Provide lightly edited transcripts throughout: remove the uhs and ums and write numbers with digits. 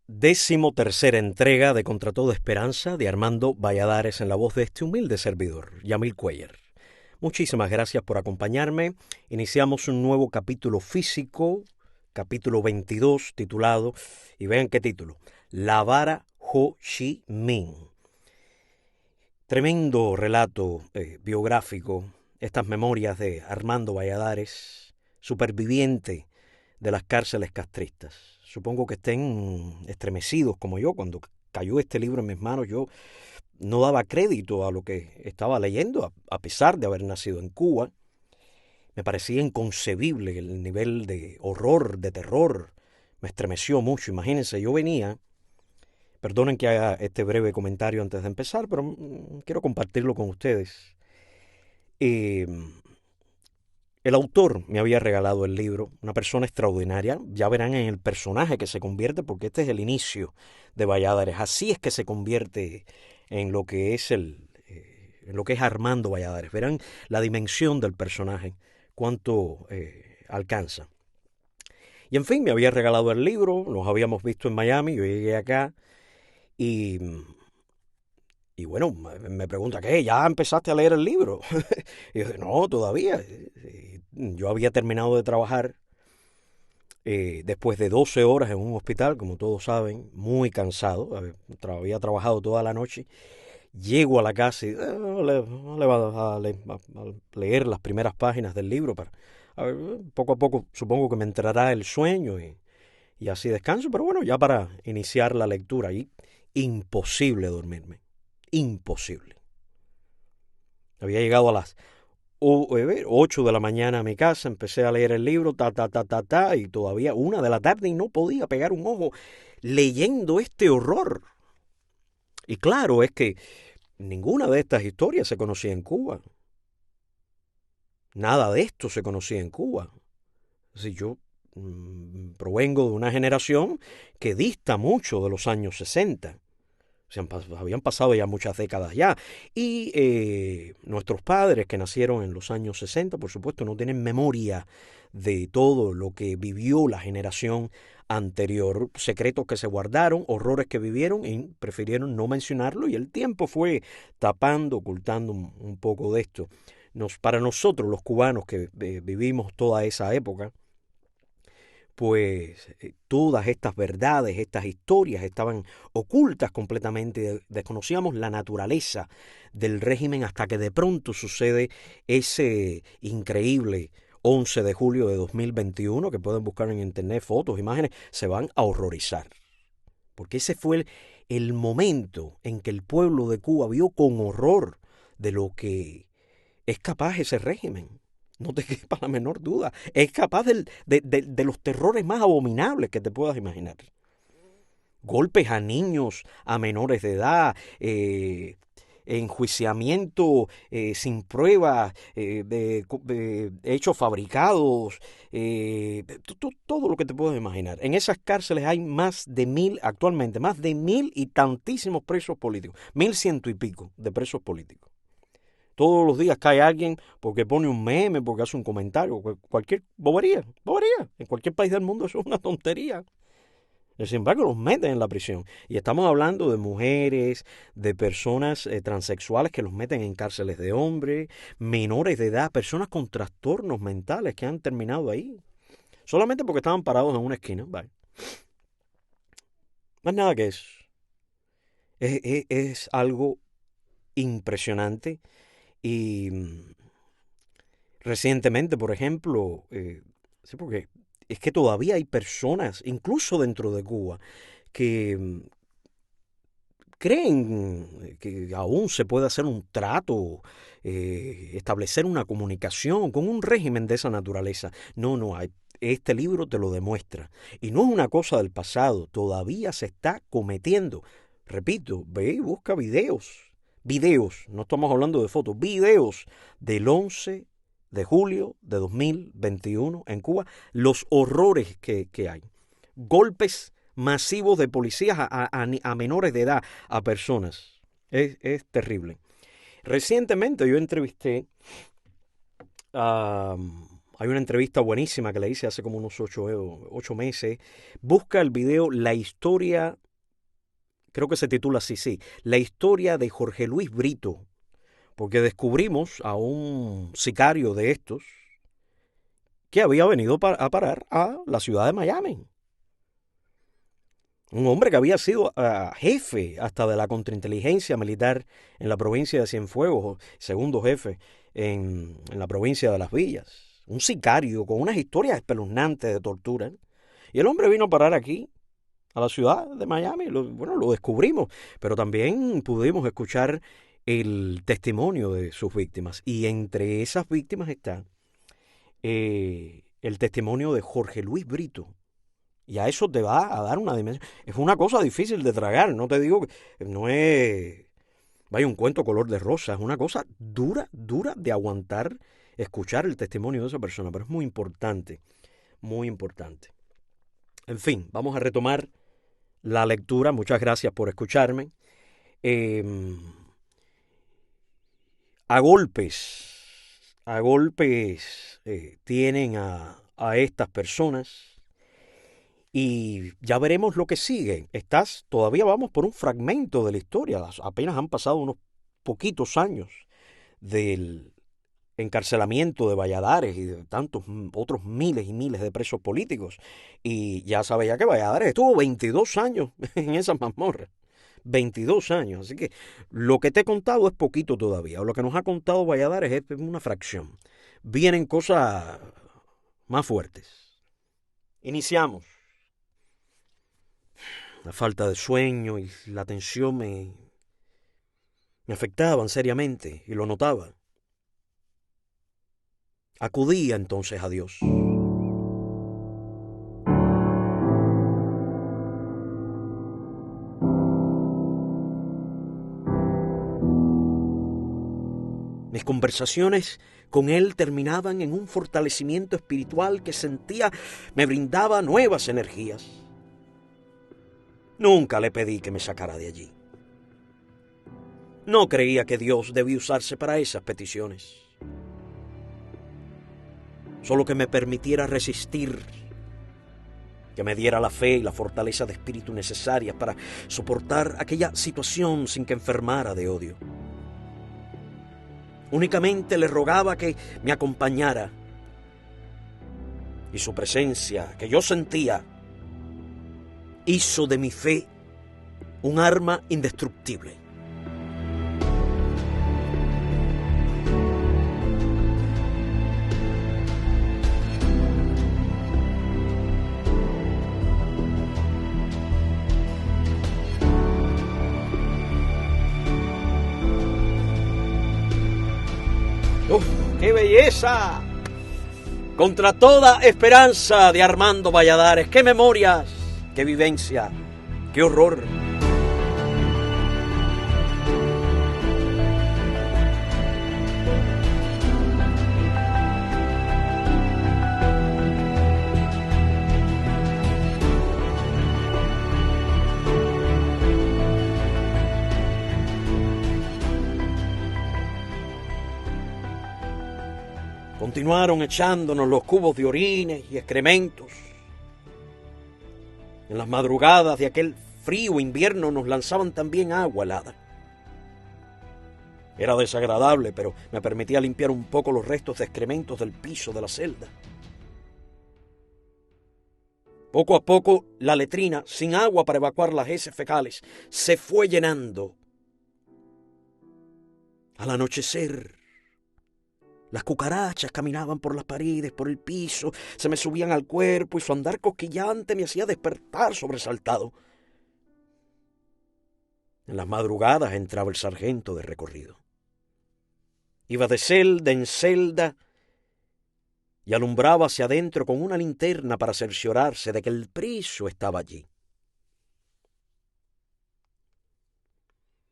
13ª entrega de Contra Toda Esperanza de Armando Valladares en la voz de este humilde servidor, Yamil Cuellar. Muchísimas gracias por acompañarme. Iniciamos un nuevo capítulo físico, capítulo 22, titulado, y vean qué título, La Vara Ho Chi Minh. Tremendo relato biográfico, estas memorias de Armando Valladares, superviviente de las cárceles castristas. Supongo que estén estremecidos como yo. Cuando cayó este libro en mis manos, yo no daba crédito a lo que estaba leyendo, a pesar de haber nacido en Cuba. Me parecía inconcebible el nivel de horror, de terror. Me estremeció mucho. Imagínense, yo venía, perdonen que haga este breve comentario antes de empezar, pero quiero compartirlo con ustedes. Eh, El autor me había regalado el libro, una persona extraordinaria. Ya verán en el personaje que se convierte, porque este es el inicio de Valladares. Así es que se convierte en lo que es en lo que es Armando Valladares. Verán la dimensión del personaje, cuánto alcanza. Y en fin, me había regalado el libro, nos habíamos visto en Miami, yo llegué acá y, y bueno, me pregunta, ¿qué? ¿Ya empezaste a leer el libro? Y yo dije, no, todavía. Yo había terminado de trabajar después de 12 horas en un hospital, como todos saben, muy cansado. Había trabajado toda la noche. Llego a la casa y a leer las primeras páginas del libro. A ver, poco a poco supongo que me entrará el sueño y así descanso. Pero bueno, ya para iniciar la lectura, y imposible dormirme. Imposible. Había llegado a las 8 de la mañana a mi casa, empecé a leer el libro, y todavía 1 de la tarde y no podía pegar un ojo leyendo este horror. Y claro, es que ninguna de estas historias se conocía en Cuba. Nada de esto se conocía en Cuba. Si yo provengo de una generación que dista mucho de los años 60. Habían pasado ya muchas décadas ya. Y nuestros padres que nacieron en los años 60, por supuesto, no tienen memoria de todo lo que vivió la generación anterior, secretos que se guardaron, horrores que vivieron y prefirieron no mencionarlo, y el tiempo fue tapando, ocultando un poco de esto. Para nosotros, los cubanos que vivimos toda esa época, pues todas estas verdades, estas historias estaban ocultas completamente, desconocíamos la naturaleza del régimen hasta que de pronto sucede ese increíble 11 de julio de 2021, que pueden buscar en internet fotos, imágenes, se van a horrorizar. Porque ese fue el momento en que el pueblo de Cuba vio con horror de lo que es capaz ese régimen. No te quepa la menor duda. Es capaz de los terrores más abominables que te puedas imaginar. Golpes a niños, a menores de edad, enjuiciamiento sin pruebas, hechos fabricados, todo lo que te puedas imaginar. En esas cárceles hay más de 1000, actualmente, más de 1000 y tantísimos presos políticos, 1100 y pico de presos políticos. Todos los días cae alguien porque pone un meme, porque hace un comentario, cualquier bobería, bobería. En cualquier país del mundo eso es una tontería. Sin embargo, los meten en la prisión. Y estamos hablando de mujeres, de personas transexuales que los meten en cárceles de hombres, menores de edad, personas con trastornos mentales que han terminado ahí. Solamente porque estaban parados en una esquina. Vale. Más nada que eso. Es algo impresionante. Y recientemente, por ejemplo, sí, porque es que todavía hay personas, incluso dentro de Cuba, que creen que aún se puede hacer un trato, establecer una comunicación con un régimen de esa naturaleza. No, no hay. Este libro te lo demuestra. Y no es una cosa del pasado, todavía se está cometiendo. Repito, ve y busca videos. Videos, no estamos hablando de fotos, videos del 11 de julio de 2021 en Cuba, los horrores que hay. Golpes masivos de policías a menores de edad, a personas. Es terrible. Recientemente yo entrevisté a Hay una entrevista buenísima que le hice hace como unos 8 meses. Busca el video La historia, creo que se titula así, sí, La historia de Jorge Luis Brito, porque descubrimos a un sicario de estos que había venido a parar a la ciudad de Miami. Un hombre que había sido jefe hasta de la contrainteligencia militar en la provincia de Cienfuegos, segundo jefe en la provincia de Las Villas. Un sicario con unas historias espeluznantes de tortura. Y el hombre vino a parar aquí, a la ciudad de Miami. Lo descubrimos, pero también pudimos escuchar el testimonio de sus víctimas. Y entre esas víctimas está el testimonio de Jorge Luis Brito. Y a eso te va a dar una dimensión. Es una cosa difícil de tragar, no te digo que no es, vaya, un cuento color de rosa, es una cosa dura de aguantar, escuchar el testimonio de esa persona, pero es muy importante, muy importante. En fin, vamos a retomar la lectura. Muchas gracias por escucharme. A golpes tienen a estas personas. Y ya veremos lo que sigue. Todavía vamos por un fragmento de la historia. Apenas han pasado unos poquitos años del encarcelamiento de Valladares y de tantos otros miles y miles de presos políticos. Y ya sabía que Valladares estuvo 22 años en esa mazmorra. 22 años. Así que lo que te he contado es poquito todavía. O lo que nos ha contado Valladares es una fracción. Vienen cosas más fuertes. Iniciamos. La falta de sueño y la tensión me afectaban seriamente y lo notaba. Acudía entonces a Dios. Mis conversaciones con Él terminaban en un fortalecimiento espiritual que sentía me brindaba nuevas energías. Nunca le pedí que me sacara de allí. No creía que Dios debía usarse para esas peticiones. Solo que me permitiera resistir, que me diera la fe y la fortaleza de espíritu necesarias para soportar aquella situación sin que enfermara de odio. Únicamente le rogaba que me acompañara y su presencia, que yo sentía, hizo de mi fe un arma indestructible. ¡Uf, qué belleza! Contra toda esperanza de Armando Valladares. ¡Qué memorias! ¡Qué vivencia! ¡Qué horror! Continuaron echándonos los cubos de orines y excrementos. En las madrugadas de aquel frío invierno nos lanzaban también agua helada. Era desagradable, pero me permitía limpiar un poco los restos de excrementos del piso de la celda. Poco a poco, la letrina, sin agua para evacuar las heces fecales, se fue llenando. Al anochecer, las cucarachas caminaban por las paredes, por el piso, se me subían al cuerpo y su andar cosquillante me hacía despertar sobresaltado. En las madrugadas entraba el sargento de recorrido. Iba de celda en celda y alumbraba hacia adentro con una linterna para cerciorarse de que el preso estaba allí.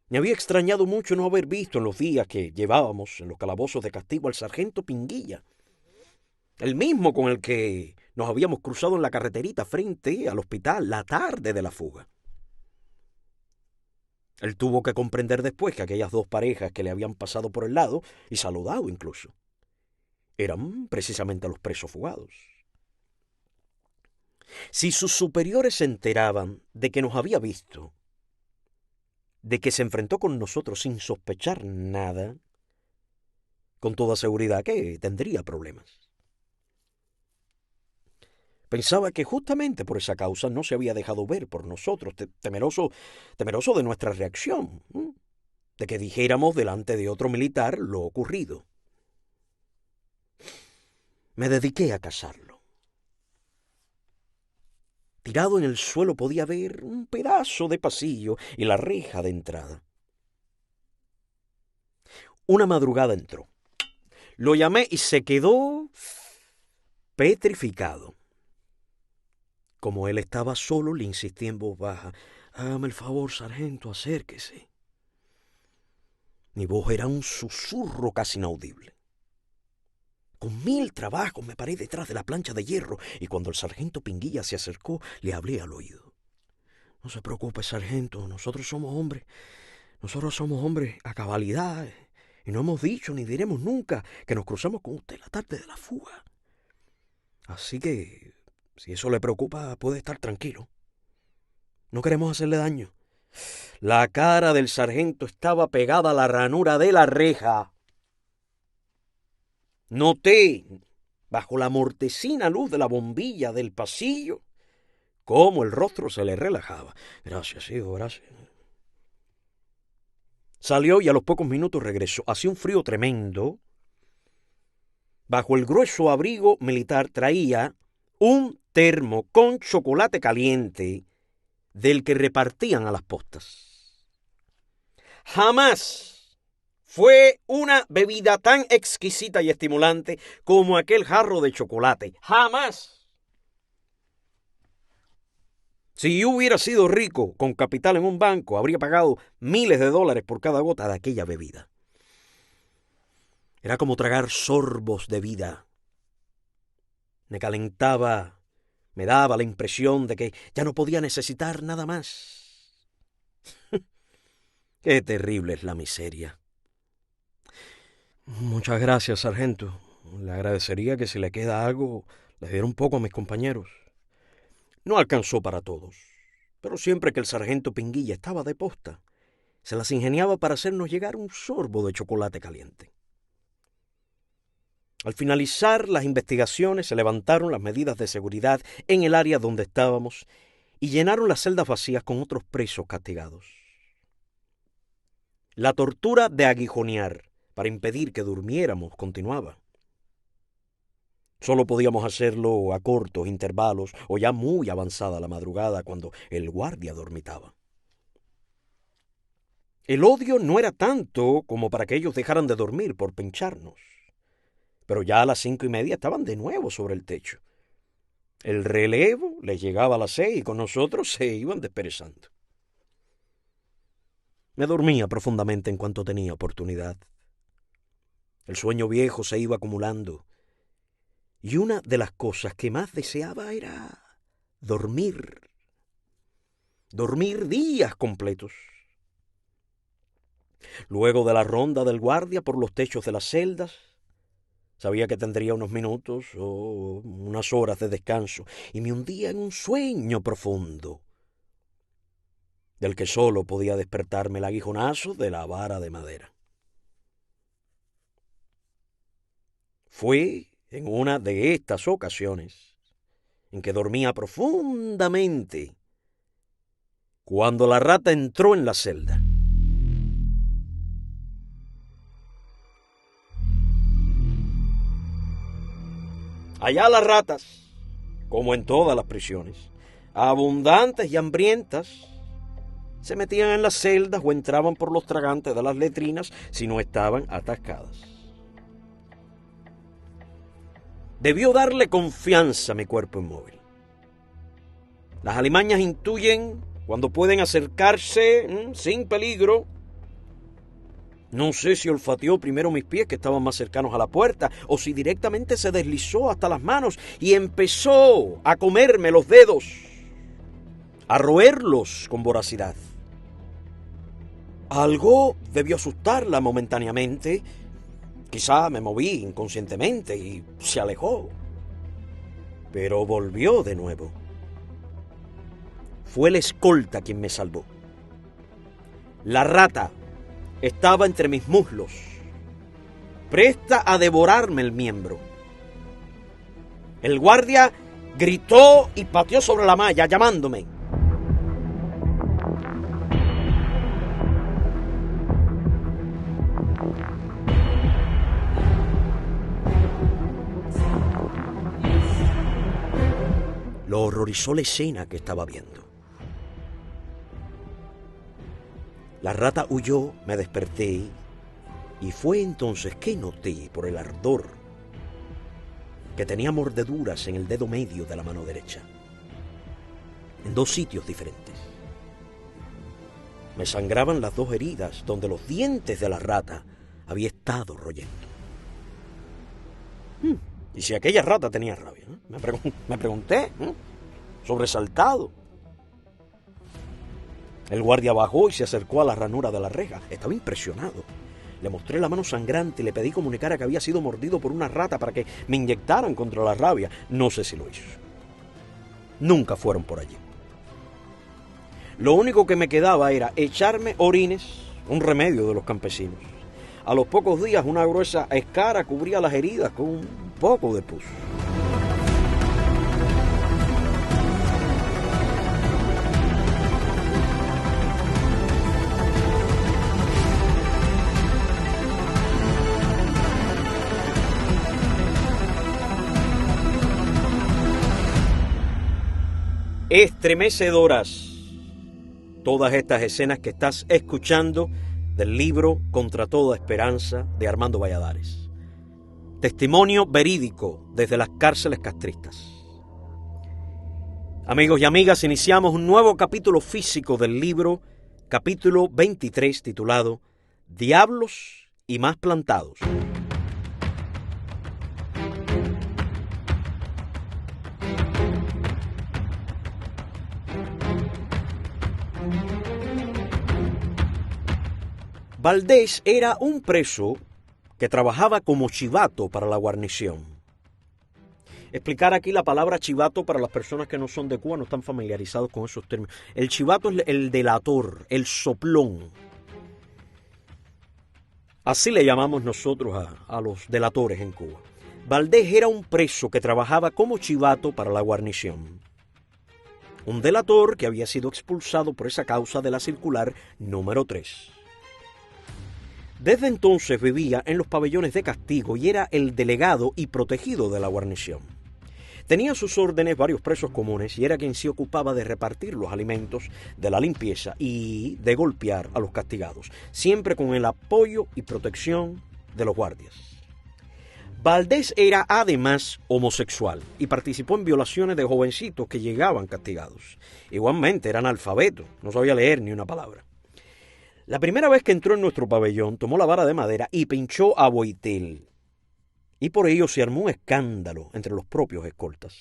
Me había extrañado mucho no haber visto en los días que llevábamos en los calabozos de castigo al sargento Pinguilla, el mismo con el que nos habíamos cruzado en la carreterita frente al hospital la tarde de la fuga. Él tuvo que comprender después que aquellas dos parejas que le habían pasado por el lado y saludado incluso, eran precisamente a los presos fugados. Si sus superiores se enteraban de que nos había visto, de que se enfrentó con nosotros sin sospechar nada, con toda seguridad que tendría problemas. Pensaba que justamente por esa causa no se había dejado ver por nosotros, temeroso de nuestra reacción, de que dijéramos delante de otro militar lo ocurrido. Me dediqué a cazarlo. Tirado en el suelo podía ver un pedazo de pasillo y la reja de entrada. Una madrugada entró. Lo llamé y se quedó petrificado. Como él estaba solo, le insistí en voz baja: «Hágame el favor, sargento, acérquese». Mi voz era un susurro casi inaudible. Con 1000 trabajos me paré detrás de la plancha de hierro y cuando el sargento Pinguilla se acercó, le hablé al oído. «No se preocupe, sargento, nosotros somos hombres a cabalidad y no hemos dicho ni diremos nunca que nos cruzamos con usted la tarde de la fuga. Así que, si eso le preocupa, puede estar tranquilo. No queremos hacerle daño». La cara del sargento estaba pegada a la ranura de la reja. Noté, bajo la mortecina luz de la bombilla del pasillo, cómo el rostro se le relajaba. «Gracias, hijo, gracias». Salió y a los pocos minutos regresó. Hacía un frío tremendo. Bajo el grueso abrigo militar traía un termo con chocolate caliente del que repartían a las postas. Jamás fue una bebida tan exquisita y estimulante como aquel jarro de chocolate. ¡Jamás! Si yo hubiera sido rico con capital en un banco, habría pagado miles de dólares por cada gota de aquella bebida. Era como tragar sorbos de vida. Me calentaba, me daba la impresión de que ya no podía necesitar nada más. Qué terrible es la miseria. Muchas gracias, sargento. Le agradecería que si le queda algo, le diera un poco a mis compañeros. No alcanzó para todos, pero siempre que el sargento Pinguilla estaba de posta, se las ingeniaba para hacernos llegar un sorbo de chocolate caliente. Al finalizar las investigaciones, se levantaron las medidas de seguridad en el área donde estábamos y llenaron las celdas vacías con otros presos castigados. La tortura de aguijonear para impedir que durmiéramos continuaba. Solo podíamos hacerlo a cortos intervalos o ya muy avanzada la madrugada cuando el guardia dormitaba. El odio no era tanto como para que ellos dejaran de dormir por pincharnos. Pero ya a las 5:30 estaban de nuevo sobre el techo. El relevo les llegaba a las 6 y con nosotros se iban desperezando. Me dormía profundamente en cuanto tenía oportunidad. El sueño viejo se iba acumulando. Y una de las cosas que más deseaba era dormir. Dormir días completos. Luego de la ronda del guardia por los techos de las celdas, sabía que tendría unos minutos o unas horas de descanso y me hundía en un sueño profundo, del que solo podía despertarme el aguijonazo de la vara de madera. Fue en una de estas ocasiones en que dormía profundamente cuando la rata entró en la celda. Allá las ratas, como en todas las prisiones, abundantes y hambrientas, se metían en las celdas o entraban por los tragantes de las letrinas si no estaban atascadas. Debió darle confianza a mi cuerpo inmóvil. Las alimañas intuyen cuando pueden acercarse sin peligro. No sé si olfateó primero mis pies, que estaban más cercanos a la puerta, o si directamente se deslizó hasta las manos y empezó a comerme los dedos, a roerlos con voracidad. Algo debió asustarla momentáneamente, Quizá me moví inconscientemente y se alejó, pero volvió de nuevo. Fue el escolta quien me salvó. La rata estaba entre mis muslos, presta a devorarme el miembro. El guardia gritó y pateó sobre la malla, llamándome. Lo horrorizó la escena que estaba viendo. La rata huyó, me desperté, y fue entonces que noté por el ardor que tenía mordeduras en el dedo medio de la mano derecha, en 2 sitios diferentes. Me sangraban las 2 heridas donde los dientes de la rata había estado royendo. ¿Y si aquella rata tenía rabia? Me pregunté, sobresaltado. El guardia bajó y se acercó a la ranura de la reja. Estaba impresionado. Le mostré la mano sangrante y le pedí comunicara que había sido mordido por una rata para que me inyectaran contra la rabia. No sé si lo hizo. Nunca fueron por allí. Lo único que me quedaba era echarme orines, un remedio de los campesinos. A los pocos días una gruesa escara cubría las heridas con un poco de pus. Estremecedoras todas estas escenas que estás escuchando del libro Contra toda esperanza de Armando Valladares. Testimonio verídico desde las cárceles castristas. Amigos y amigas, iniciamos un nuevo capítulo físico del libro, capítulo 23, titulado Diablos y más plantados. Valdés era un preso que trabajaba como chivato para la guarnición. Explicar aquí la palabra chivato para las personas que no son de Cuba, no están familiarizados con esos términos. El chivato es el delator, el soplón. Así le llamamos nosotros a los delatores en Cuba. Valdés era un preso que trabajaba como chivato para la guarnición. Un delator que había sido expulsado por esa causa de la circular número 3. Desde entonces vivía en los pabellones de castigo y era el delegado y protegido de la guarnición. Tenía a sus órdenes varios presos comunes y era quien se ocupaba de repartir los alimentos, de la limpieza y de golpear a los castigados, siempre con el apoyo y protección de los guardias. Valdés era además homosexual y participó en violaciones de jovencitos que llegaban castigados. Igualmente era analfabeto, no sabía leer ni una palabra. La primera vez que entró en nuestro pabellón, tomó la vara de madera y pinchó a Boitel. Y por ello se armó un escándalo entre los propios escoltas.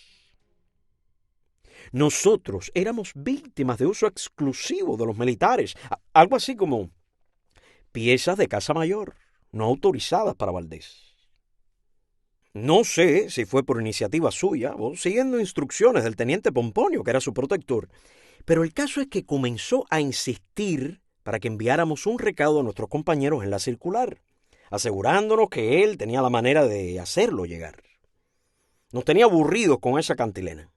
Nosotros éramos víctimas de uso exclusivo de los militares, algo así como piezas de casa mayor, no autorizadas para Valdés. No sé si fue por iniciativa suya o siguiendo instrucciones del teniente Pomponio, que era su protector, pero el caso es que comenzó a insistir para que enviáramos un recado a nuestros compañeros en la circular, asegurándonos que él tenía la manera de hacerlo llegar. Nos tenía aburridos con esa cantilena.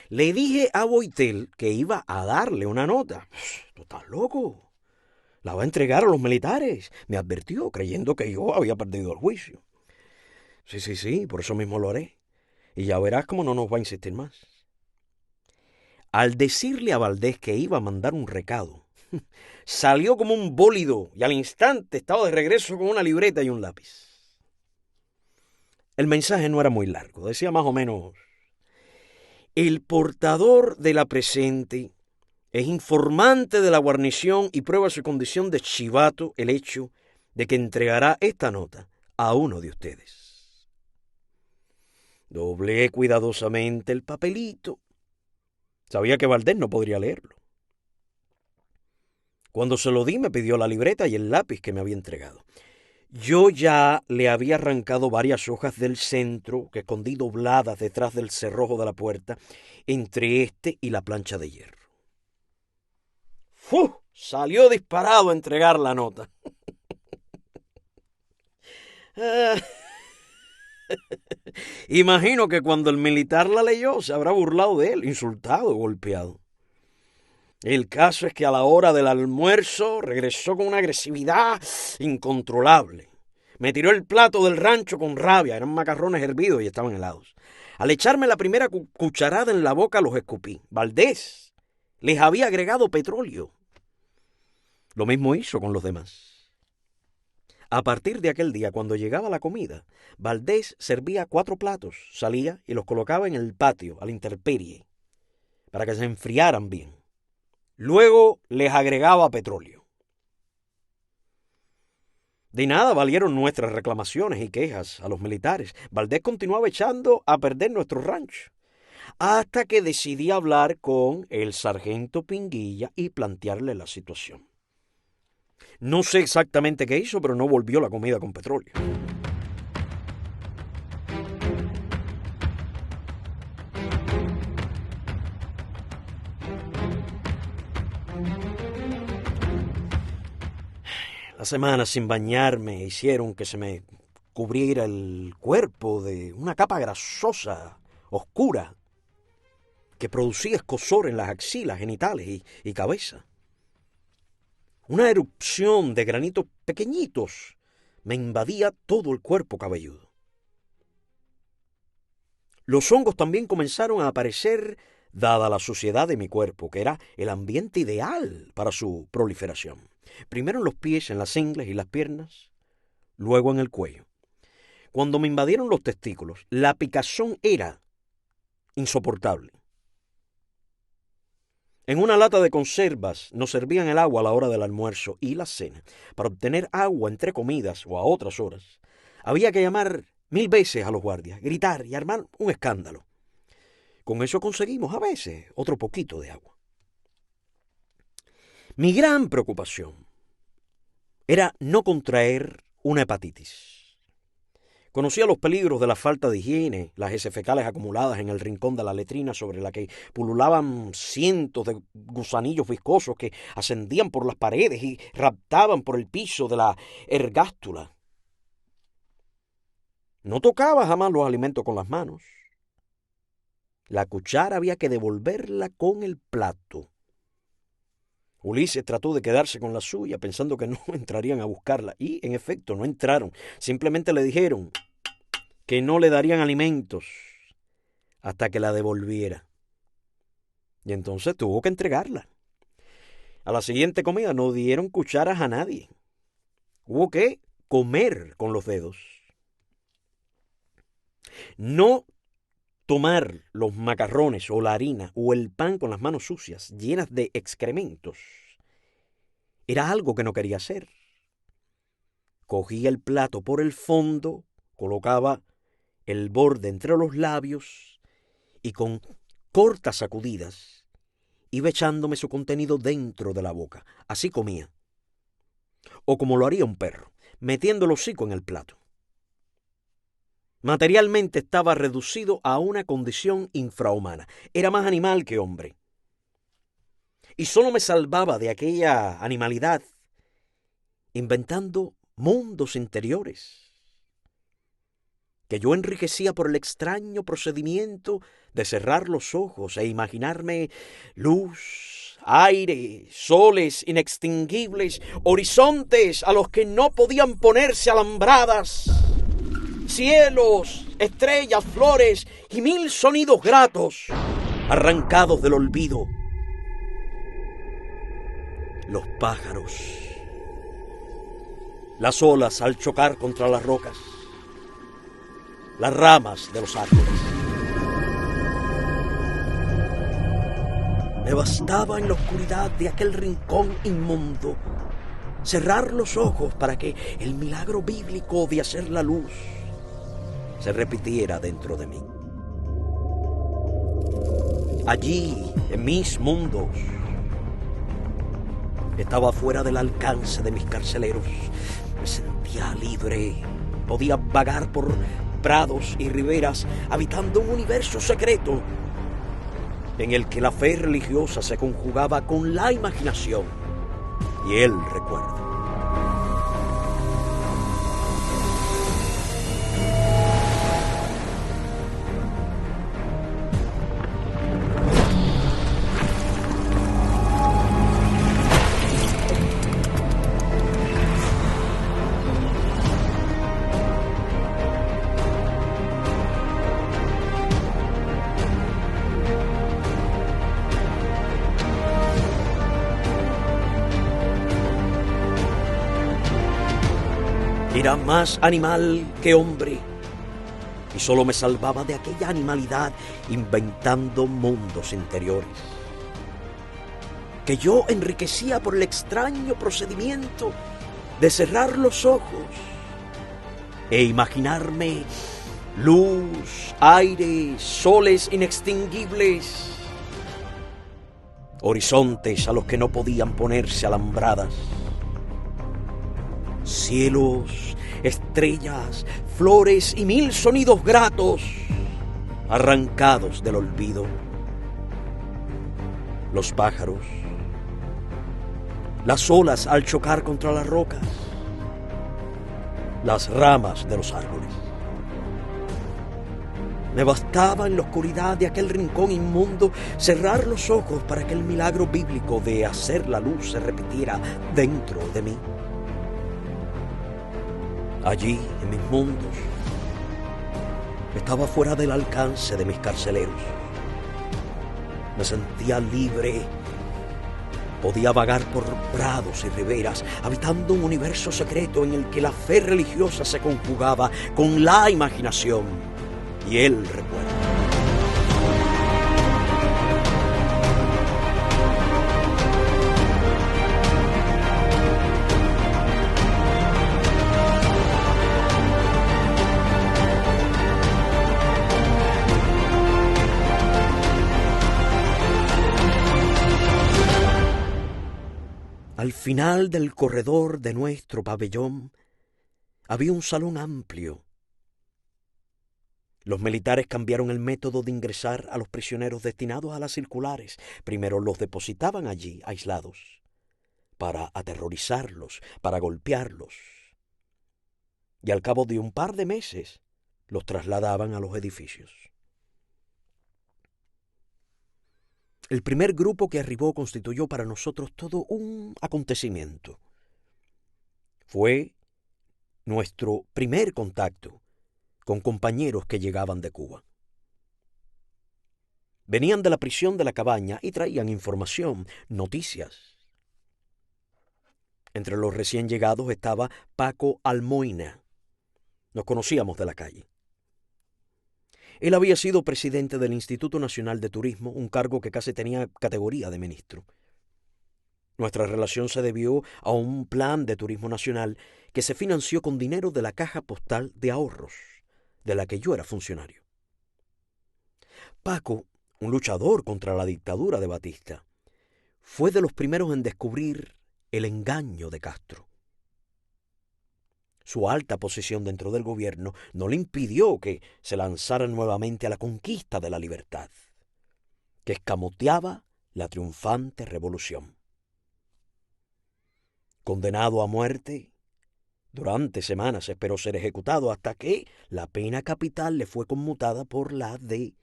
Le dije a Boitel que iba a darle una nota. «Tú estás loco. La va a entregar a los militares», me advirtió, creyendo que yo había perdido el juicio. Sí, por eso mismo lo haré. Y ya verás cómo no nos va a insistir más. Al decirle a Valdés que iba a mandar un recado, salió como un bólido y al instante estaba de regreso con una libreta y un lápiz. El mensaje no era muy largo, decía más o menos: el portador de la presente es informante de la guarnición y prueba su condición de chivato el hecho de que entregará esta nota a uno de ustedes. Doblé cuidadosamente el papelito. Sabía que Valdés no podría leerlo. Cuando se lo di, me pidió la libreta y el lápiz que me había entregado. Yo ya le había arrancado varias hojas del centro que escondí dobladas detrás del cerrojo de la puerta, entre este y la plancha de hierro. ¡Fu! Salió disparado a entregar la nota. Imagino que cuando el militar la leyó se habrá burlado de él, insultado, golpeado. El caso es que a la hora del almuerzo regresó con una agresividad incontrolable. Me tiró el plato del rancho con rabia, eran macarrones hervidos y estaban helados. Al echarme la primera cucharada en la boca los escupí. Valdés les había agregado petróleo. Lo mismo hizo con los demás. A partir de aquel día, cuando llegaba la comida, Valdés servía 4 platos, salía y los colocaba en el patio, a la intemperie, para que se enfriaran bien. Luego les agregaba petróleo. De nada valieron nuestras reclamaciones y quejas a los militares. Valdés continuaba echando a perder nuestro rancho, hasta que decidí hablar con el sargento Pinguilla y plantearle la situación. No sé exactamente qué hizo, pero no volvió la comida con petróleo. Las semanas sin bañarme hicieron que se me cubriera el cuerpo de una capa grasosa, oscura, que producía escozor en las axilas, genitales y cabeza. Una erupción de granitos pequeñitos me invadía todo el cuerpo cabelludo. Los hongos también comenzaron a aparecer dada la suciedad de mi cuerpo, que era el ambiente ideal para su proliferación. Primero en los pies, en las ingles y las piernas, luego en el cuello. Cuando me invadieron los testículos, la picazón era insoportable. En una lata de conservas nos servían el agua a la hora del almuerzo y la cena. Para obtener agua entre comidas o a otras horas, había que llamar 1000 veces a los guardias, gritar y armar un escándalo. Con eso conseguimos a veces otro poquito de agua. Mi gran preocupación era no contraer una hepatitis. Conocía los peligros de la falta de higiene, las heces fecales acumuladas en el rincón de la letrina sobre la que pululaban cientos de gusanillos viscosos que ascendían por las paredes y raptaban por el piso de la ergástula. No tocaba jamás los alimentos con las manos. La cuchara había que devolverla con el plato. Ulises trató de quedarse con la suya pensando que no entrarían a buscarla y, en efecto, no entraron. Simplemente le dijeron que no le darían alimentos hasta que la devolviera. Y entonces tuvo que entregarla. A la siguiente comida no dieron cucharas a nadie. Hubo que comer con los dedos. No tomar los macarrones o la harina o el pan con las manos sucias, llenas de excrementos, era algo que no quería hacer. Cogía el plato por el fondo, colocaba el borde entre los labios y con cortas sacudidas iba echándome su contenido dentro de la boca. Así comía. O como lo haría un perro, metiendo el hocico en el plato. Materialmente estaba reducido a una condición infrahumana. Era más animal que hombre. Y solo me salvaba de aquella animalidad inventando mundos interiores que yo enriquecía por el extraño procedimiento de cerrar los ojos e imaginarme luz, aire, soles inextinguibles, horizontes a los que no podían ponerse alambradas, cielos, estrellas, flores y 1000 sonidos gratos arrancados del olvido. Los pájaros, las olas al chocar contra las rocas, las ramas de los árboles. Me bastaba en la oscuridad de aquel rincón inmundo cerrar los ojos para que el milagro bíblico de hacer la luz se repitiera dentro de mí. Allí, en mis mundos, estaba fuera del alcance de mis carceleros. Me sentía sentía libre. Podía vagar por prados y riberas, habitando un universo secreto en el que la fe religiosa se conjugaba con la imaginación y el recuerdo. Era más animal que hombre, y solo me salvaba de aquella animalidad inventando mundos interiores, que yo enriquecía por el extraño procedimiento de cerrar los ojos e imaginarme luz, aire, soles inextinguibles, horizontes a los que no podían ponerse alambradas, cielos, estrellas, flores y mil sonidos gratos arrancados del olvido. Los pájaros, las olas al chocar contra las rocas, las ramas de los árboles. Me bastaba en la oscuridad de aquel rincón inmundo cerrar los ojos para que el milagro bíblico de hacer la luz se repitiera dentro de mí. Allí, en mis mundos, estaba fuera del alcance de mis carceleros. Me sentía libre. Podía vagar por prados y riberas, habitando un universo secreto en el que la fe religiosa se conjugaba con la imaginación y el recuerdo. Al final del corredor de nuestro pabellón había un salón amplio. Los militares cambiaron el método de ingresar a los prisioneros destinados a las circulares. Primero los depositaban allí, aislados, para aterrorizarlos, para golpearlos. Y al cabo de un par de meses los trasladaban a los edificios. El primer grupo que arribó constituyó para nosotros todo un acontecimiento. Fue nuestro primer contacto con compañeros que llegaban de Cuba. Venían de la prisión de la Cabaña y traían información, noticias. Entre los recién llegados estaba Paco Almoina. Nos conocíamos de la calle. Él había sido presidente del Instituto Nacional de Turismo, un cargo que casi tenía categoría de ministro. Nuestra relación se debió a un plan de turismo nacional que se financió con dinero de la Caja Postal de Ahorros, de la que yo era funcionario. Paco, un luchador contra la dictadura de Batista, fue de los primeros en descubrir el engaño de Castro. Su alta posición dentro del gobierno no le impidió que se lanzara nuevamente a la conquista de la libertad, que escamoteaba la triunfante revolución. Condenado a muerte, durante semanas esperó ser ejecutado hasta que la pena capital le fue conmutada por la de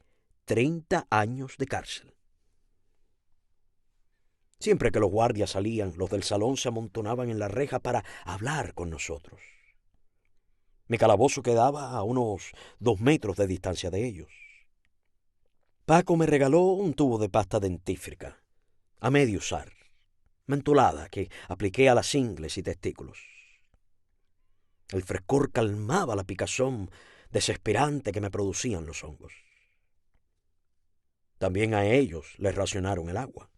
30 años de cárcel. Siempre que los guardias salían, los del salón se amontonaban en la reja para hablar con nosotros. Mi calabozo quedaba a unos 2 metros de distancia de ellos. Paco me regaló un tubo de pasta dentífrica, a medio usar, mentolada, que apliqué a las ingles y testículos. El frescor calmaba la picazón desesperante que me producían los hongos. También a ellos les racionaron el agua.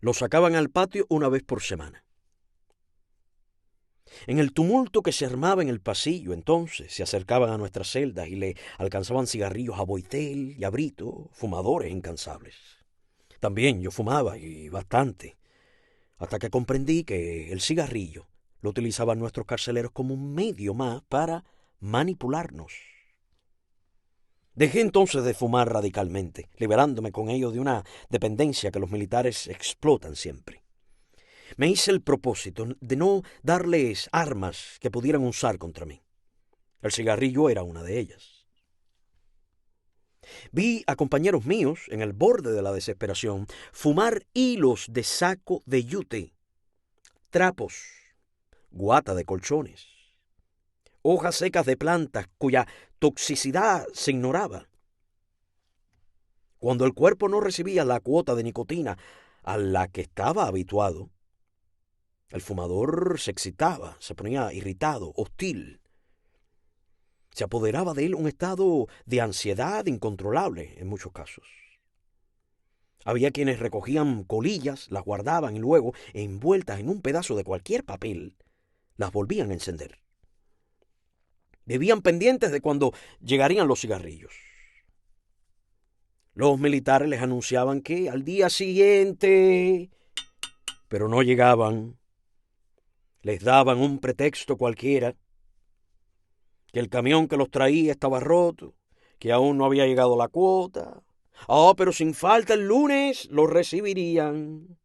Los sacaban al patio una vez por semana. En el tumulto que se armaba en el pasillo, entonces, se acercaban a nuestras celdas y le alcanzaban cigarrillos a Boitel y a Brito, fumadores incansables. También yo fumaba, y bastante, hasta que comprendí que el cigarrillo Lo utilizaban nuestros carceleros como un medio más para manipularnos. Dejé entonces de fumar radicalmente, liberándome con ello de una dependencia que los militares explotan siempre. Me hice el propósito de no darles armas que pudieran usar contra mí. El cigarrillo era una de ellas. Vi a compañeros míos, en el borde de la desesperación, fumar hilos de saco de yute, trapos, guata de colchones, hojas secas de plantas cuya toxicidad se ignoraba. Cuando el cuerpo no recibía la cuota de nicotina a la que estaba habituado, el fumador se excitaba, se ponía irritado, hostil. Se apoderaba de él un estado de ansiedad incontrolable en muchos casos. Había quienes recogían colillas, las guardaban y luego, envueltas en un pedazo de cualquier papel, las volvían a encender. Vivían pendientes de cuando llegarían los cigarrillos. Los militares les anunciaban que al día siguiente, pero no llegaban. Les daban un pretexto cualquiera, que el camión que los traía estaba roto, que aún no había llegado la cuota. Pero sin falta el lunes los recibirían.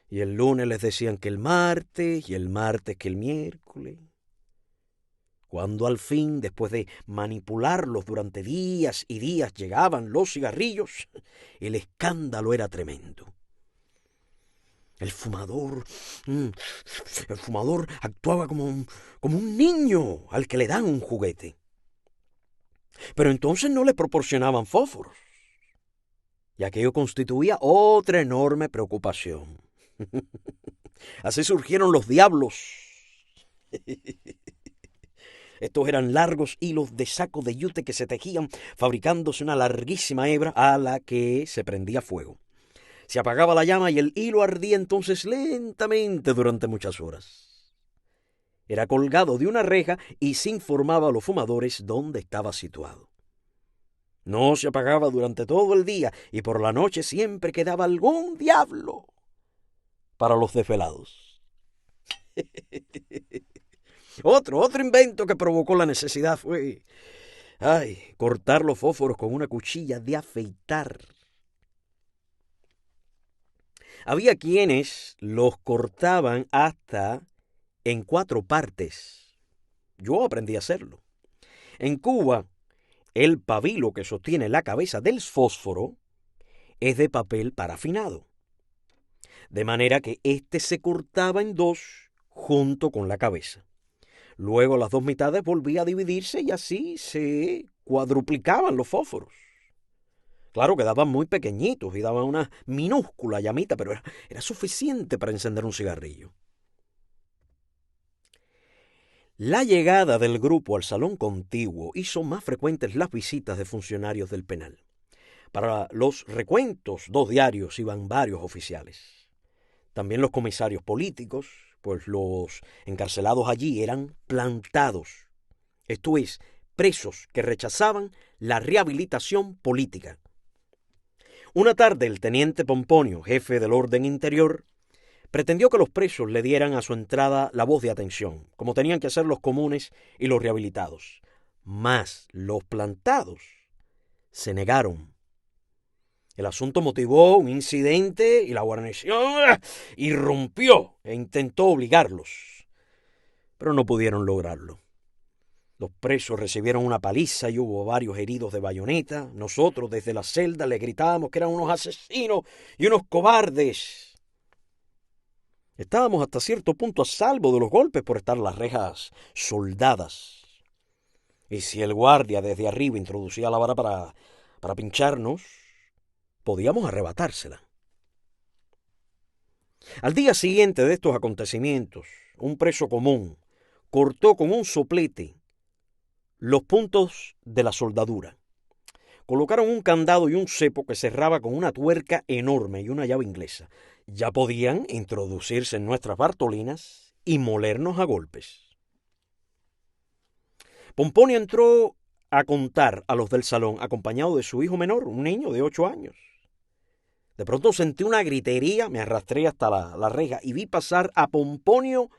Y el lunes les decían que el martes, y el martes que el miércoles. Cuando al fin, después de manipularlos durante días y días, llegaban los cigarrillos, el escándalo era tremendo. El fumador actuaba como un niño al que le dan un juguete. Pero entonces no le proporcionaban fósforos. Y aquello constituía otra enorme preocupación. Así surgieron los diablos. Estos eran largos hilos de saco de yute que se tejían, fabricándose una larguísima hebra a la que se prendía fuego. Se apagaba la llama y el hilo ardía entonces lentamente durante muchas horas. Era colgado de una reja y se informaba a los fumadores dónde estaba situado. No se apagaba durante todo el día y por la noche siempre quedaba algún diablo para los desvelados. Otro invento que provocó la necesidad fue cortar los fósforos con una cuchilla de afeitar. Había quienes los cortaban hasta en 4 partes. Yo aprendí a hacerlo. En Cuba, el pabilo que sostiene la cabeza del fósforo es de papel parafinado, de manera que éste se cortaba en 2 junto con la cabeza. Luego las 2 mitades volvían a dividirse y así se cuadruplicaban los fósforos. Claro, quedaban muy pequeñitos y daban una minúscula llamita, pero era suficiente para encender un cigarrillo. La llegada del grupo al salón contiguo hizo más frecuentes las visitas de funcionarios del penal. Para los recuentos 2 diarios iban varios oficiales. También los comisarios políticos, pues los encarcelados allí eran plantados, esto es, presos que rechazaban la rehabilitación política. Una tarde el teniente Pomponio, jefe del orden interior, pretendió que los presos le dieran a su entrada la voz de atención, como tenían que hacer los comunes y los rehabilitados. Mas los plantados se negaron. El asunto motivó un incidente y la guarnición irrumpió e intentó obligarlos, pero no pudieron lograrlo. Los presos recibieron una paliza y hubo varios heridos de bayoneta. Nosotros desde la celda le gritábamos que eran unos asesinos y unos cobardes. Estábamos hasta cierto punto a salvo de los golpes por estar las rejas soldadas. Y si el guardia desde arriba introducía la vara para pincharnos, podíamos arrebatársela. Al día siguiente de estos acontecimientos, un preso común cortó con un soplete los puntos de la soldadura. Colocaron un candado y un cepo que cerraba con una tuerca enorme y una llave inglesa. Ya podían introducirse en nuestras bartolinas y molernos a golpes. Pomponio entró a contar a los del salón, acompañado de su hijo menor, un niño de 8 años. De pronto sentí una gritería, me arrastré hasta la reja y vi pasar a Pomponio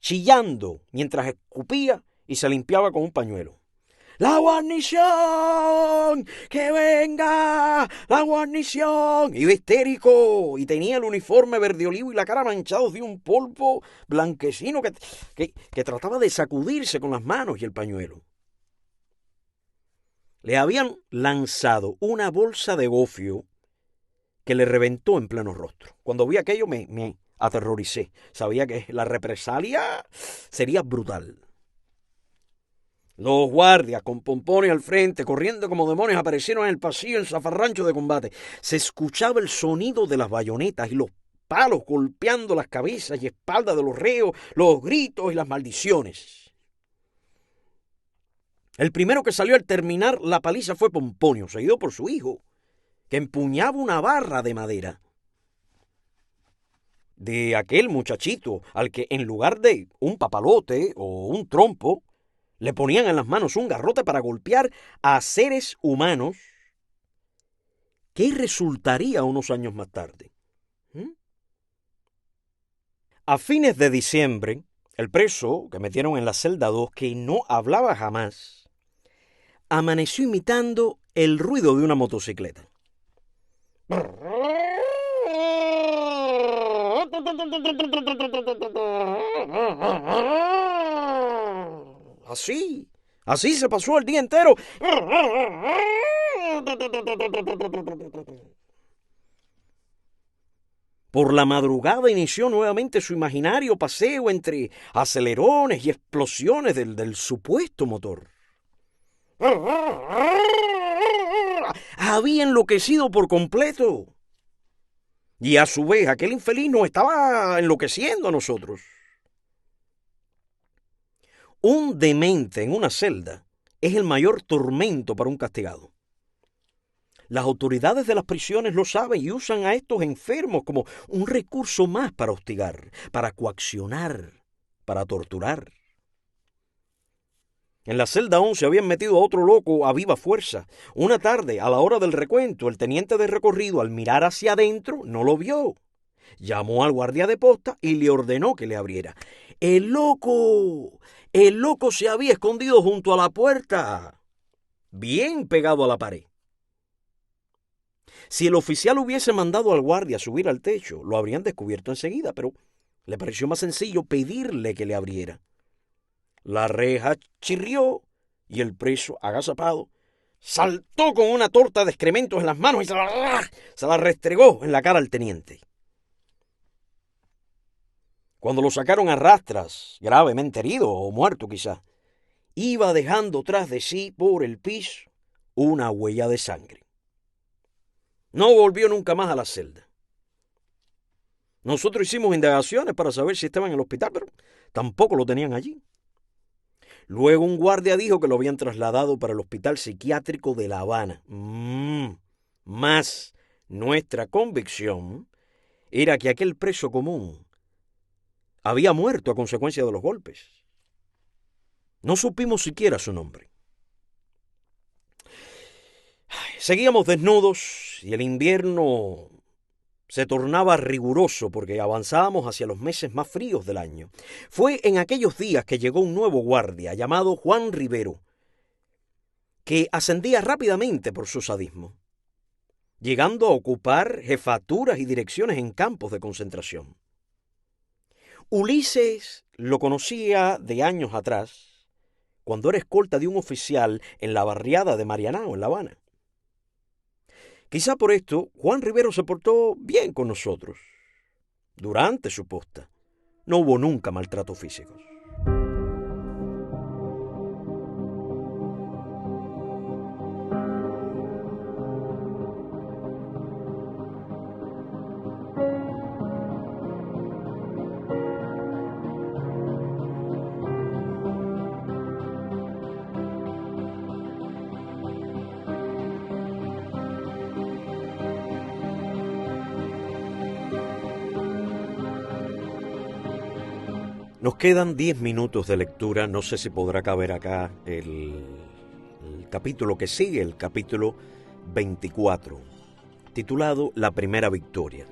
chillando mientras escupía y se limpiaba con un pañuelo. ¡La guarnición! ¡Que venga! ¡La guarnición! Iba histérico y tenía el uniforme verde olivo y la cara manchados de un polvo blanquecino que trataba de sacudirse con las manos y el pañuelo. Le habían lanzado una bolsa de gofio que le reventó en pleno rostro. Cuando vi aquello me aterroricé. Sabía que la represalia sería brutal. Los guardias con pompones al frente, corriendo como demonios, aparecieron en el pasillo en zafarrancho de combate. Se escuchaba el sonido de las bayonetas y los palos golpeando las cabezas y espaldas de los reos, los gritos y las maldiciones. El primero que salió al terminar la paliza fue Pomponio, seguido por su hijo, que empuñaba una barra de madera. De aquel muchachito al que en lugar de un papalote o un trompo, le ponían en las manos un garrote para golpear a seres humanos. ¿Qué resultaría unos años más tarde? A fines de diciembre, el preso que metieron en la celda 2, que no hablaba jamás, amaneció imitando el ruido de una motocicleta. Así se pasó el día entero. Por la madrugada inició nuevamente su imaginario paseo entre acelerones y explosiones del supuesto motor. Había enloquecido por completo. Y a su vez aquel infeliz nos estaba enloqueciendo a nosotros. Un demente en una celda es el mayor tormento para un castigado. Las autoridades de las prisiones lo saben y usan a estos enfermos como un recurso más para hostigar, para coaccionar, para torturar. En la celda 11 habían metido a otro loco a viva fuerza. Una tarde, a la hora del recuento, el teniente de recorrido, al mirar hacia adentro, no lo vio. Llamó al guardia de posta y le ordenó que le abriera. ¡El loco se había escondido junto a la puerta, bien pegado a la pared! Si el oficial hubiese mandado al guardia a subir al techo, lo habrían descubierto enseguida, pero le pareció más sencillo pedirle que le abriera. La reja chirrió y el preso, agazapado, saltó con una torta de excrementos en las manos y se la restregó en la cara al teniente. Cuando lo sacaron a rastras, gravemente herido o muerto quizá, iba dejando tras de sí por el piso una huella de sangre. No volvió nunca más a la celda. Nosotros hicimos indagaciones para saber si estaba en el hospital, pero tampoco lo tenían allí. Luego un guardia dijo que lo habían trasladado para el hospital psiquiátrico de La Habana. Más nuestra convicción era que aquel preso común había muerto a consecuencia de los golpes. No supimos siquiera su nombre. Seguíamos desnudos y el invierno se tornaba riguroso porque avanzábamos hacia los meses más fríos del año. Fue en aquellos días que llegó un nuevo guardia llamado Juan Rivero, que ascendía rápidamente por su sadismo, llegando a ocupar jefaturas y direcciones en campos de concentración. Ulises lo conocía de años atrás, cuando era escolta de un oficial en la barriada de Marianao, en La Habana. Quizá por esto, Juan Rivero se portó bien con nosotros. Durante su posta, no hubo nunca maltratos físicos. Nos quedan 10 minutos de lectura, no sé si podrá caber acá el capítulo que sigue, el capítulo 24, titulado La Primera Victoria.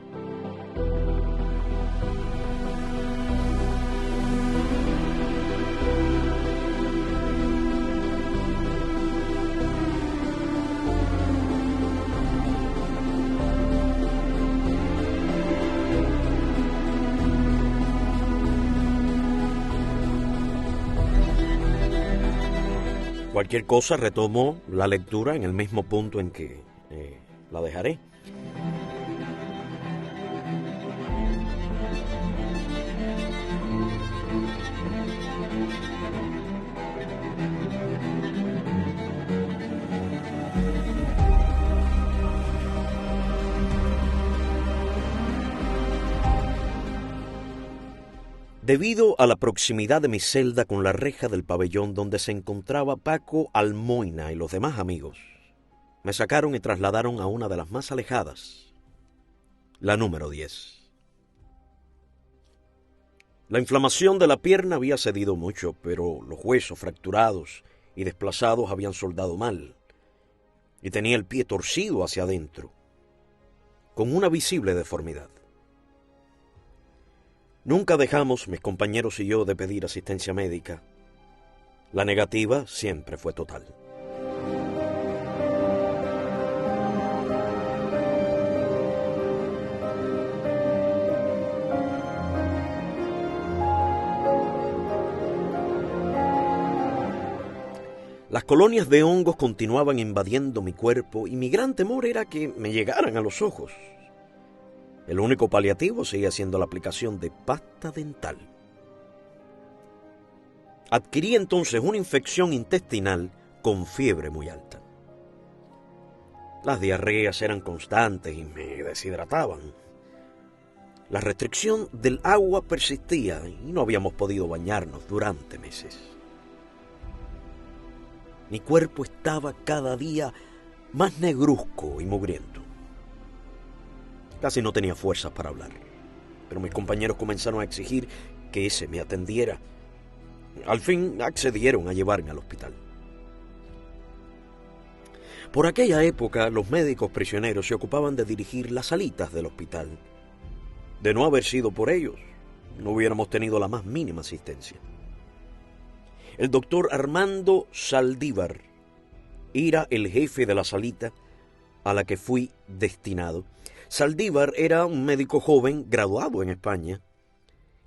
cualquier cosa retomo la lectura en el mismo punto en que la dejaré. Debido a la proximidad de mi celda con la reja del pabellón donde se encontraba Paco Almoina y los demás amigos, me sacaron y trasladaron a una de las más alejadas, la número 10. La inflamación de la pierna había cedido mucho, pero los huesos fracturados y desplazados habían soldado mal, y tenía el pie torcido hacia adentro, con una visible deformidad. Nunca dejamos, mis compañeros y yo, de pedir asistencia médica. La negativa siempre fue total. Las colonias de hongos continuaban invadiendo mi cuerpo y mi gran temor era que me llegaran a los ojos. El único paliativo seguía siendo la aplicación de pasta dental. Adquirí entonces una infección intestinal con fiebre muy alta. Las diarreas eran constantes y me deshidrataban. La restricción del agua persistía y no habíamos podido bañarnos durante meses. Mi cuerpo estaba cada día más negruzco y mugriento. Casi no tenía fuerzas para hablar, pero mis compañeros comenzaron a exigir que ese me atendiera. Al fin accedieron a llevarme al hospital. Por aquella época, los médicos prisioneros se ocupaban de dirigir las salitas del hospital. De no haber sido por ellos, no hubiéramos tenido la más mínima asistencia. El doctor Armando Saldívar era el jefe de la salita a la que fui destinado. Saldívar era un médico joven graduado en España,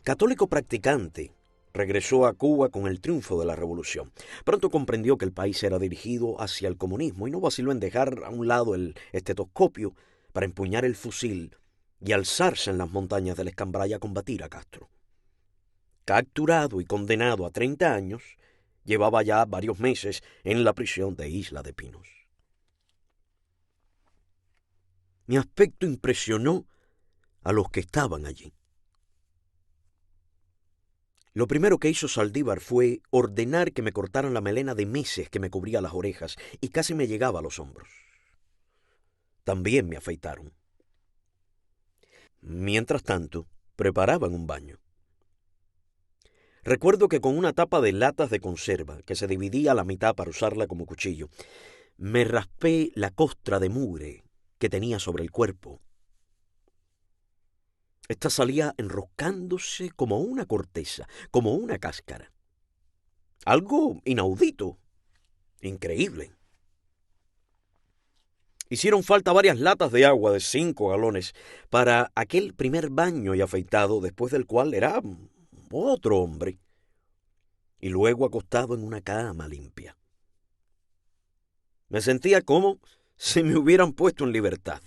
católico practicante. Regresó a Cuba con el triunfo de la revolución. Pronto comprendió que el país era dirigido hacia el comunismo y no vaciló en dejar a un lado el estetoscopio para empuñar el fusil y alzarse en las montañas del Escambray a combatir a Castro. Capturado y condenado a 30 años, llevaba ya varios meses en la prisión de Isla de Pinos. Mi aspecto impresionó a los que estaban allí. Lo primero que hizo Saldívar fue ordenar que me cortaran la melena de meses que me cubría las orejas y casi me llegaba a los hombros. También me afeitaron. Mientras tanto, preparaban un baño. Recuerdo que con una tapa de latas de conserva, que se dividía a la mitad para usarla como cuchillo, me raspé la costra de mugre que tenía sobre el cuerpo. Esta salía enroscándose como una corteza, como una cáscara. Algo inaudito, increíble. Hicieron falta varias latas de agua de 5 galones para aquel primer baño y afeitado, después del cual era otro hombre, y luego acostado en una cama limpia. Me sentía como si me hubieran puesto en libertad.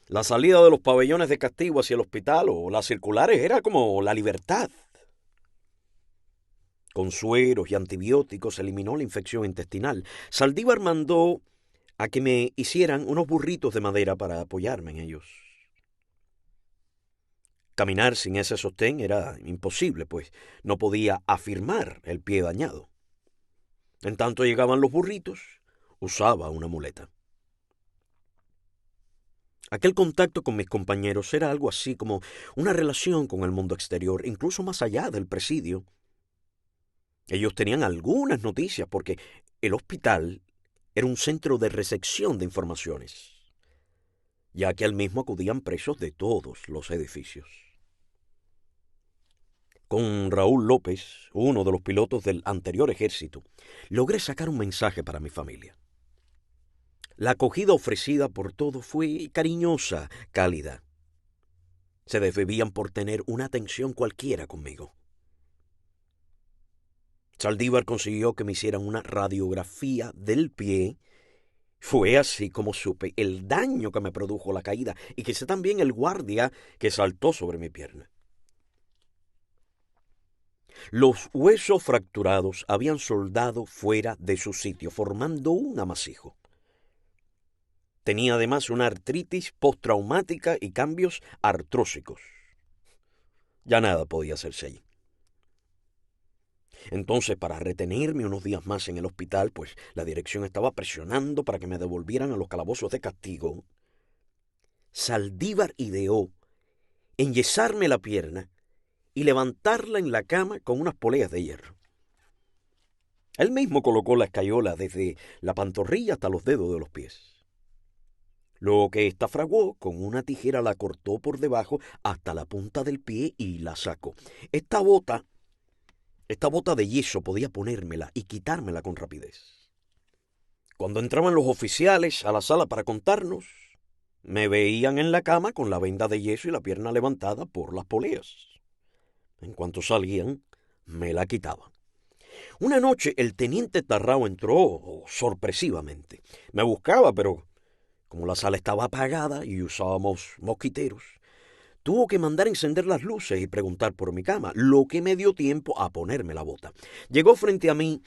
La salida de los pabellones de castigo hacia el hospital o las circulares era como la libertad. Con sueros y antibióticos se eliminó la infección intestinal. Saldívar mandó a que me hicieran unos burritos de madera para apoyarme en ellos. Caminar sin ese sostén era imposible, pues no podía afirmar el pie dañado. En tanto llegaban los burritos, usaba una muleta. Aquel contacto con mis compañeros era algo así como una relación con el mundo exterior, incluso más allá del presidio. Ellos tenían algunas noticias porque el hospital era un centro de recepción de informaciones, ya que al mismo acudían presos de todos los edificios. Con Raúl López, uno de los pilotos del anterior ejército, logré sacar un mensaje para mi familia. La acogida ofrecida por todos fue cariñosa, cálida. Se desvivían por tener una atención cualquiera conmigo. Saldívar consiguió que me hicieran una radiografía del pie. Fue así como supe el daño que me produjo la caída y que sé también el guardia que saltó sobre mi pierna. Los huesos fracturados habían soldado fuera de su sitio, formando un amasijo. Tenía además una artritis postraumática y cambios artrósicos. Ya nada podía hacerse allí. Entonces, para retenerme unos días más en el hospital, pues la dirección estaba presionando para que me devolvieran a los calabozos de castigo, Saldívar ideó enyesarme la pierna y levantarla en la cama con unas poleas de hierro. Él mismo colocó la escayola desde la pantorrilla hasta los dedos de los pies. Luego que ésta fraguó, con una tijera la cortó por debajo hasta la punta del pie y la sacó. Esta bota de yeso podía ponérmela y quitármela con rapidez. Cuando entraban los oficiales a la sala para contarnos, me veían en la cama con la venda de yeso y la pierna levantada por las poleas. En cuanto salían, me la quitaban. Una noche el teniente Tarrao entró sorpresivamente. Me buscaba, pero como la sala estaba apagada y usábamos mosquiteros, tuvo que mandar encender las luces y preguntar por mi cama, lo que me dio tiempo a ponerme la bota. Llegó frente a mí,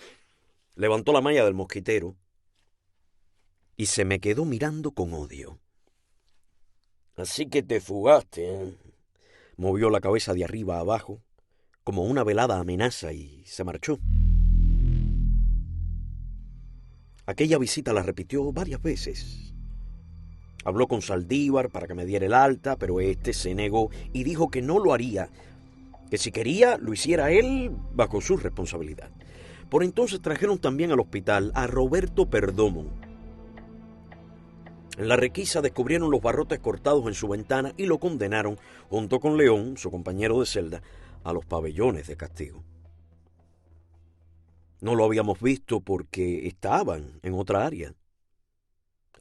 levantó la malla del mosquitero y se me quedó mirando con odio. Así que te fugaste, ¿eh? Movió la cabeza de arriba a abajo, como una velada amenaza, y se marchó. Aquella visita la repitió varias veces. Habló con Saldívar para que me diera el alta, pero este se negó y dijo que no lo haría, que si quería lo hiciera él bajo su responsabilidad. Por entonces trajeron también al hospital a Roberto Perdomo. En la requisa descubrieron los barrotes cortados en su ventana y lo condenaron, junto con León, su compañero de celda, a los pabellones de castigo. No lo habíamos visto porque estaban en otra área.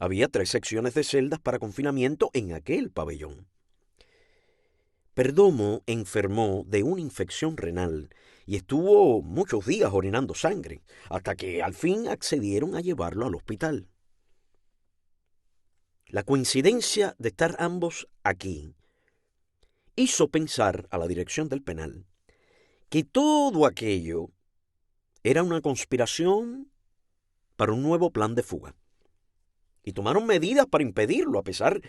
Había 3 secciones de celdas para confinamiento en aquel pabellón. Perdomo enfermó de una infección renal y estuvo muchos días orinando sangre, hasta que al fin accedieron a llevarlo al hospital. La coincidencia de estar ambos aquí hizo pensar a la dirección del penal que todo aquello era una conspiración para un nuevo plan de fuga. Y tomaron medidas para impedirlo, a pesar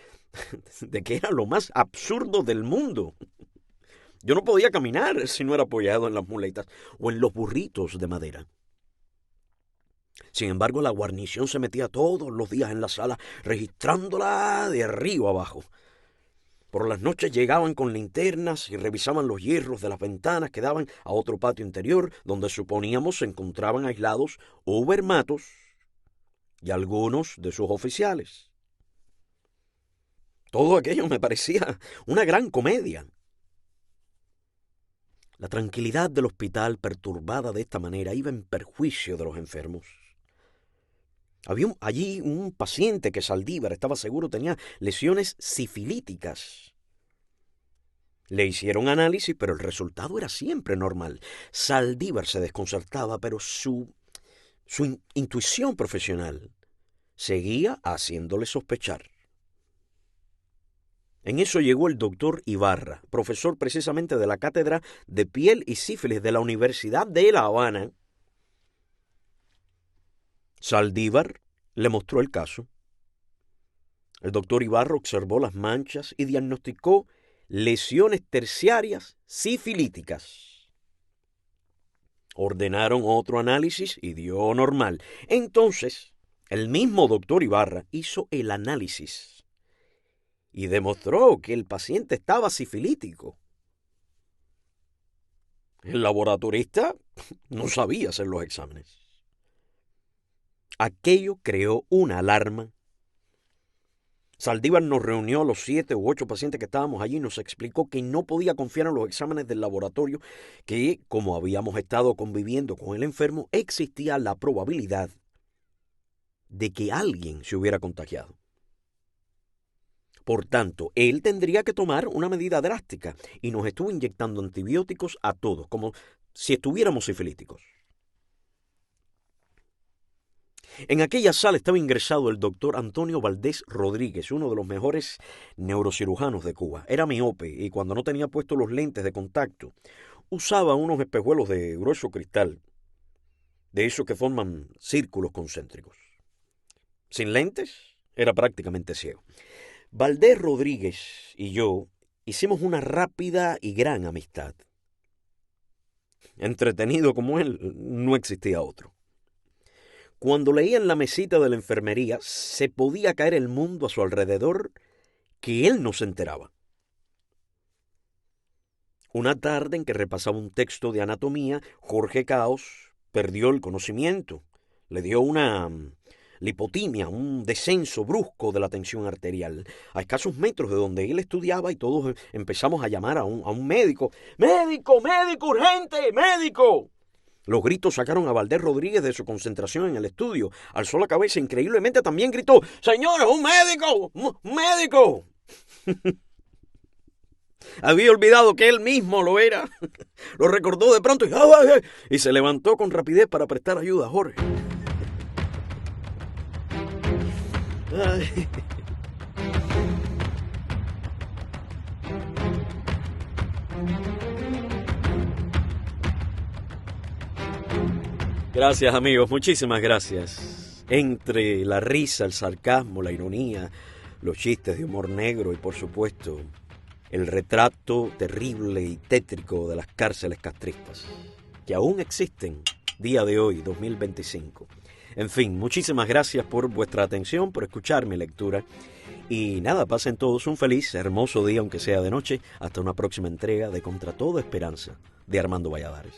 de que era lo más absurdo del mundo. Yo no podía caminar si no era apoyado en las muletas o en los burritos de madera. Sin embargo, la guarnición se metía todos los días en la sala, registrándola de arriba abajo. Por las noches llegaban con linternas y revisaban los hierros de las ventanas que daban a otro patio interior, donde suponíamos se encontraban aislados Ubermatos y algunos de sus oficiales. Todo aquello me parecía una gran comedia. La tranquilidad del hospital, perturbada de esta manera, iba en perjuicio de los enfermos. Había allí un paciente que Saldívar estaba seguro tenía lesiones sifilíticas. Le hicieron análisis, pero el resultado era siempre normal. Saldívar se desconcertaba, pero su intuición profesional seguía haciéndole sospechar. En eso llegó el doctor Ibarra, profesor precisamente de la Cátedra de Piel y Sífilis de la Universidad de La Habana. Saldívar le mostró el caso. El doctor Ibarra observó las manchas y diagnosticó lesiones terciarias sifilíticas. Ordenaron otro análisis y dio normal. Entonces, el mismo doctor Ibarra hizo el análisis y demostró que el paciente estaba sifilítico. El laboratorista no sabía hacer los exámenes. Aquello creó una alarma. Saldívar nos reunió a los 7 u 8 pacientes que estábamos allí y nos explicó que no podía confiar en los exámenes del laboratorio, que, como habíamos estado conviviendo con el enfermo, existía la probabilidad de que alguien se hubiera contagiado. Por tanto, él tendría que tomar una medida drástica y nos estuvo inyectando antibióticos a todos, como si estuviéramos sifilíticos. En aquella sala estaba ingresado el doctor Antonio Valdés Rodríguez, uno de los mejores neurocirujanos de Cuba. Era miope y cuando no tenía puestos los lentes de contacto, usaba unos espejuelos de grueso cristal, de esos que forman círculos concéntricos. Sin lentes, era prácticamente ciego. Valdés Rodríguez y yo hicimos una rápida y gran amistad. Entretenido como él, no existía otro. Cuando leía en la mesita de la enfermería, se podía caer el mundo a su alrededor que él no se enteraba. Una tarde en que repasaba un texto de anatomía, Jorge Caos perdió el conocimiento. Le dio una lipotimia, un descenso brusco de la tensión arterial, a escasos metros de donde él estudiaba, y todos empezamos a llamar a un médico. ¡Médico, médico, urgente, médico! Los gritos sacaron a Valdés Rodríguez de su concentración en el estudio. Alzó la cabeza e increíblemente también gritó: ¡Señores, un médico! ¡Un médico! Había olvidado que él mismo lo era. Lo recordó de pronto y se levantó con rapidez para prestar ayuda a Jorge. Ay. Gracias, amigos, muchísimas gracias. Entre la risa, el sarcasmo, la ironía, los chistes de humor negro y, por supuesto, el retrato terrible y tétrico de las cárceles castristas, que aún existen día de hoy, 2025. En fin, muchísimas gracias por vuestra atención, por escuchar mi lectura. Y nada, pasen todos un feliz, hermoso día, aunque sea de noche. Hasta una próxima entrega de Contra Toda Esperanza, de Armando Valladares.